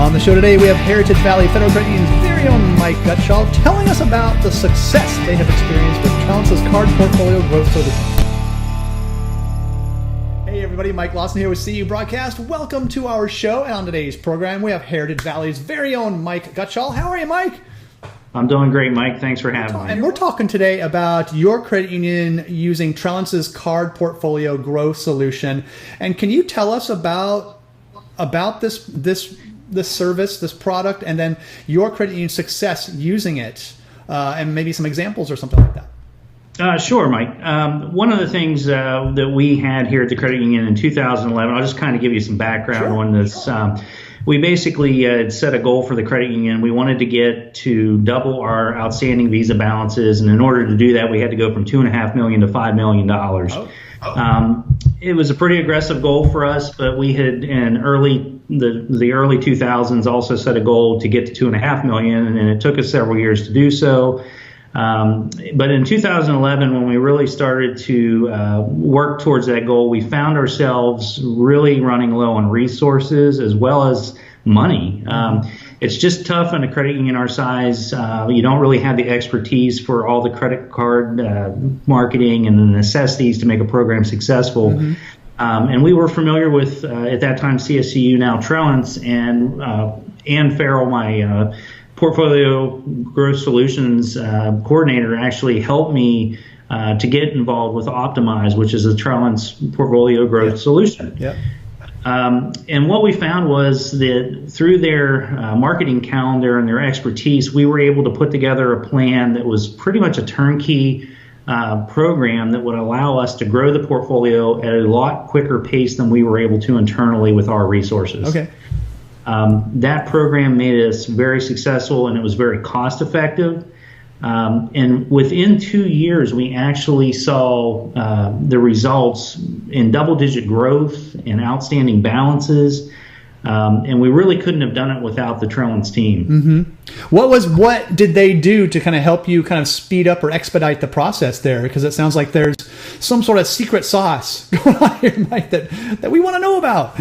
On the show today, we have Heritage Valley Federal Credit Union's very own Mike Gutshall telling us about the success they have experienced with Trellance's card portfolio growth solution. Hey everybody, Mike Lawson here with CU Broadcast. Welcome to our show. And on today's program, we have Heritage Valley's very own Mike Gutshall. How are you, Mike? I'm doing great, Mike. Thanks for having me. And we're talking today about your credit union using Trellance's card portfolio growth solution. And can you tell us about this service, this product, and then your credit union success using it, and maybe some examples or something like that? Sure, Mike. One of the things that we had here at the credit union in 2011, I'll just kind of give you some background on this. We basically had set a goal for the credit union. We wanted to get to double our outstanding Visa balances, and in order to do that, we had to go from $2.5 million to $5 million. It was a pretty aggressive goal for us, but we had in the early 2000s also set a goal to get to $2.5 million, and it took us several years to do so. But in 2011, when we really started to work towards that goal, we found ourselves really running low on resources as well as money. It's just tough in a credit union our size. You don't really have the expertise for all the credit card marketing and the necessities to make a program successful. Mm-hmm. And we were familiar with, at that time, CSCU, now Trellance, and Ann Farrell, my portfolio growth solutions coordinator, actually helped me to get involved with Optimize, which is a Trellance portfolio growth solution. Yep. And what we found was that through their marketing calendar and their expertise, we were able to put together a plan that was pretty much a turnkey program that would allow us to grow the portfolio at a lot quicker pace than we were able to internally with our resources. Okay. That program made us very successful, and it was very cost effective. And within 2 years, we actually saw the results in double-digit growth and outstanding balances. And we really couldn't have done it without the Trellance team. Mm-hmm. What did they do to kind of help you kind of speed up or expedite the process there? Because it sounds like there's some sort of secret sauce going on here, Mike, that we want to know about.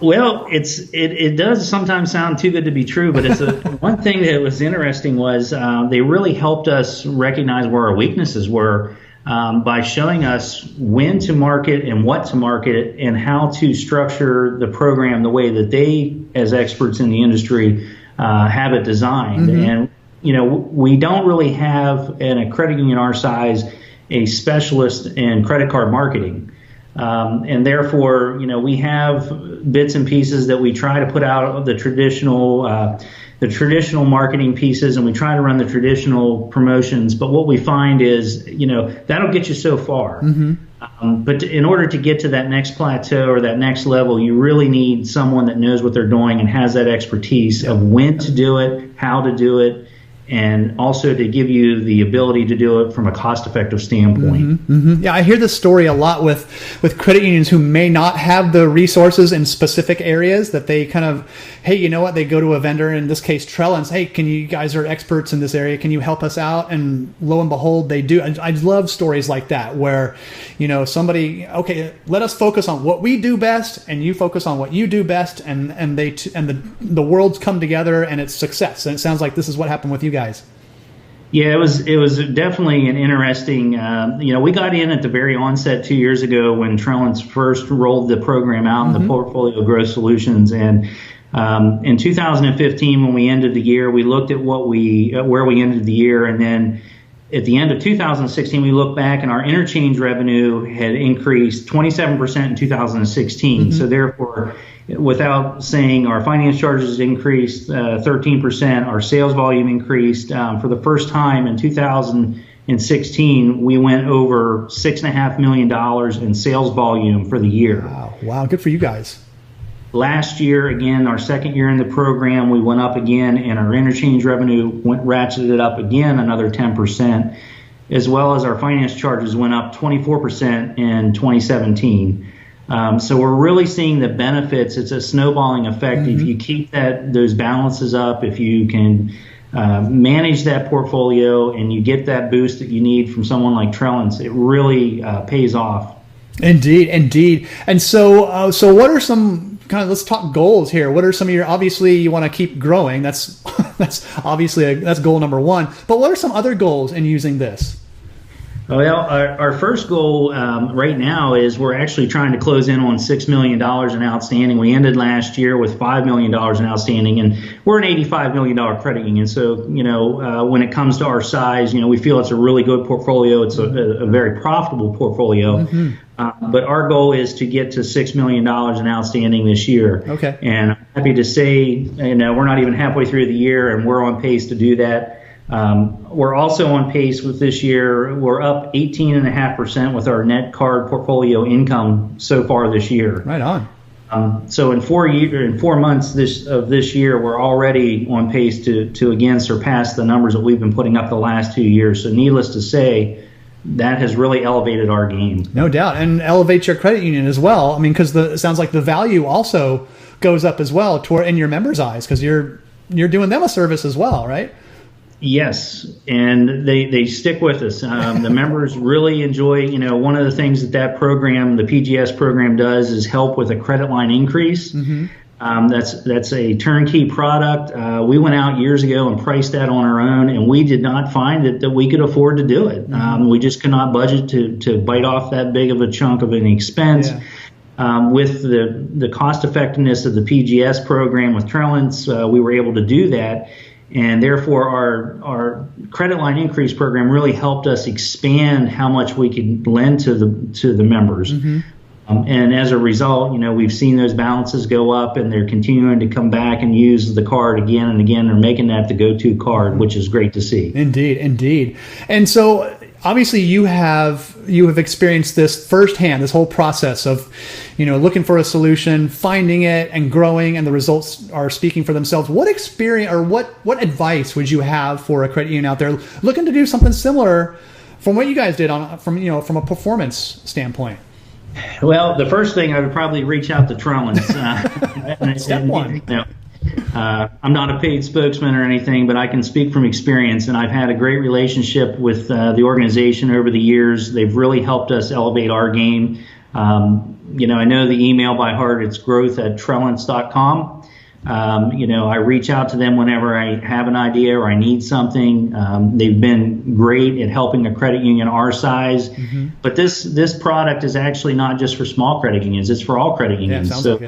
Well, it does sometimes sound too good to be true, but it's one thing that was interesting was they really helped us recognize where our weaknesses were by showing us when to market and what to market and how to structure the program the way that they, as experts in the industry, have it designed. Mm-hmm. And we don't really have in a credit union our size a specialist in credit card marketing. And therefore, we have bits and pieces that we try to put out of the traditional marketing pieces, and we try to run the traditional promotions. But what we find is, that'll get you so far. Mm-hmm. But in order to get to that next plateau or that next level, you really need someone that knows what they're doing and has that expertise of when to do it, how to do it, and also to give you the ability to do it from a cost-effective standpoint. Mm-hmm, mm-hmm. Yeah, I hear this story a lot with credit unions who may not have the resources in specific areas that they kind of, hey, you know what, they go to a vendor, in this case Trellance, hey, you guys are experts in this area, can you help us out? And lo and behold, they do. I love stories like that where, somebody, okay, let us focus on what we do best, and you focus on what you do best, and the worlds come together, and it's success. And it sounds like this is what happened with you guys. Yeah, it was definitely an interesting. We got in at the very onset 2 years ago when Trellance first rolled the program out in the portfolio growth solutions, and in 2015 when we ended the year, we looked at where we ended the year, and then at the end of 2016 we looked back and our interchange revenue had increased 27% in 2016. Mm-hmm. So therefore, without saying, our finance charges increased 13%, our sales volume increased. For the first time in 2016, we went over $6.5 million in sales volume for the year. Wow, good for you guys. Last year, again, our second year in the program, we went up again, and our interchange revenue ratcheted up again another 10%, as well as our finance charges went up 24% in 2017. So we're really seeing the benefits. It's a snowballing effect. Mm-hmm. If you keep those balances up, if you can manage that portfolio and you get that boost that you need from someone like Trellance, it really pays off. Indeed. And so what are some kind of let's talk goals here. What are some of your, obviously you want to keep growing. That's obviously that's goal number one. But what are some other goals in using this? Well, our first goal right now is we're actually trying to close in on $6 million in outstanding. We ended last year with $5 million in outstanding, and we're an $85 million credit union. So, when it comes to our size, we feel it's a really good portfolio. It's a very profitable portfolio. Mm-hmm. But our goal is to get to $6 million in outstanding this year. Okay. And I'm happy to say, we're not even halfway through the year, and we're on pace to do that. We're also on pace with this year. We're up 18.5% with our net card portfolio income so far this year. Right on. So in 4 months of this year, we're already on pace to again surpass the numbers that we've been putting up the last 2 years. So needless to say, that has really elevated our game. No doubt, and elevates your credit union as well. I mean, because it sounds like the value also goes up as well in your members' eyes, because you're doing them a service as well, right? Yes, and they stick with us. The members really enjoy, one of the things that program, the PGS program, does is help with a credit line increase. Mm-hmm. That's a turnkey product. We went out years ago and priced that on our own, and we did not find that we could afford to do it. Mm-hmm. We just could not budget to bite off that big of a chunk of an expense. Yeah. With the cost effectiveness of the PGS program with Trellance, we were able to do that. And therefore, our credit line increase program really helped us expand how much we could lend to the members. Mm-hmm. And as a result, we've seen those balances go up, and they're continuing to come back and use the card again and again. They're making that the go-to card, which is great to see. Indeed. And so, obviously, you have experienced this firsthand, this whole process of, looking for a solution, finding it, and growing, and the results are speaking for themselves. What experience or what advice would you have for a credit union out there looking to do something similar from what you guys did from a performance standpoint? Well, the first thing, I would probably reach out to Trellance. Step one. I'm not a paid spokesman or anything, but I can speak from experience, and I've had a great relationship with the organization over the years. They've really helped us elevate our game. I know the email by heart. It's growth@trellance.com. I reach out to them whenever I have an idea or I need something. They've been great at helping a credit union our size. Mm-hmm. But this product is actually not just for small credit unions. It's for all credit unions. So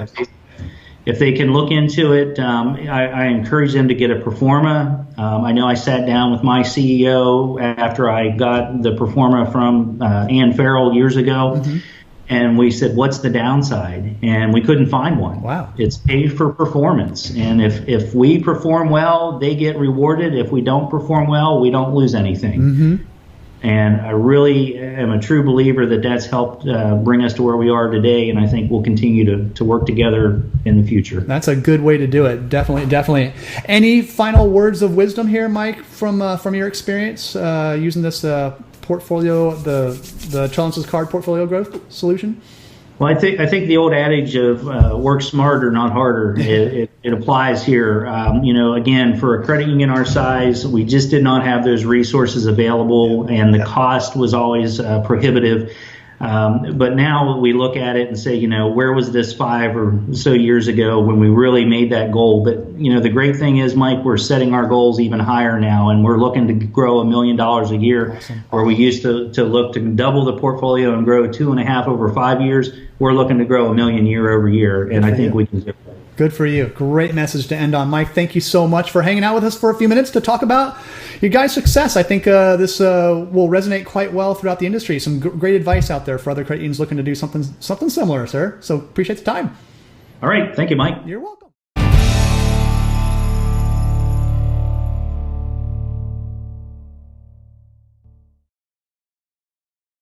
if they can look into it, I encourage them to get a Performa. I know I sat down with my CEO after I got the Performa from Ann Farrell years ago. Mm-hmm. And we said, what's the downside? And we couldn't find one. Wow. It's paid for performance. And if we perform well, they get rewarded. If we don't perform well, we don't lose anything. Mm-hmm. And I really am a true believer that that's helped bring us to where we are today. And I think we'll continue to work together in the future. That's a good way to do it. Definitely. Any final words of wisdom here, Mike, from your experience using this portfolio, the Trellance's card portfolio growth solution? Well, I think the old adage of work smarter, not harder, it applies here. Again, for a credit union our size, we just did not have those resources available, and the cost was always prohibitive. But now we look at it and say, where was this 5 or so years ago when we really made that goal? But, the great thing is, Mike, we're setting our goals even higher now, and we're looking to grow $1 million a year. Awesome. Where we used to look to double the portfolio and grow 2.5 over 5 years. We're looking to grow $1 million year over year, and I think we can do it. Good for you. Great message to end on, Mike. Thank you so much for hanging out with us for a few minutes to talk about your guys' success. I think this will resonate quite well throughout the industry. Some great advice out there for other credit unions looking to do something similar, sir. So appreciate the time. All right. Thank you, Mike. You're welcome.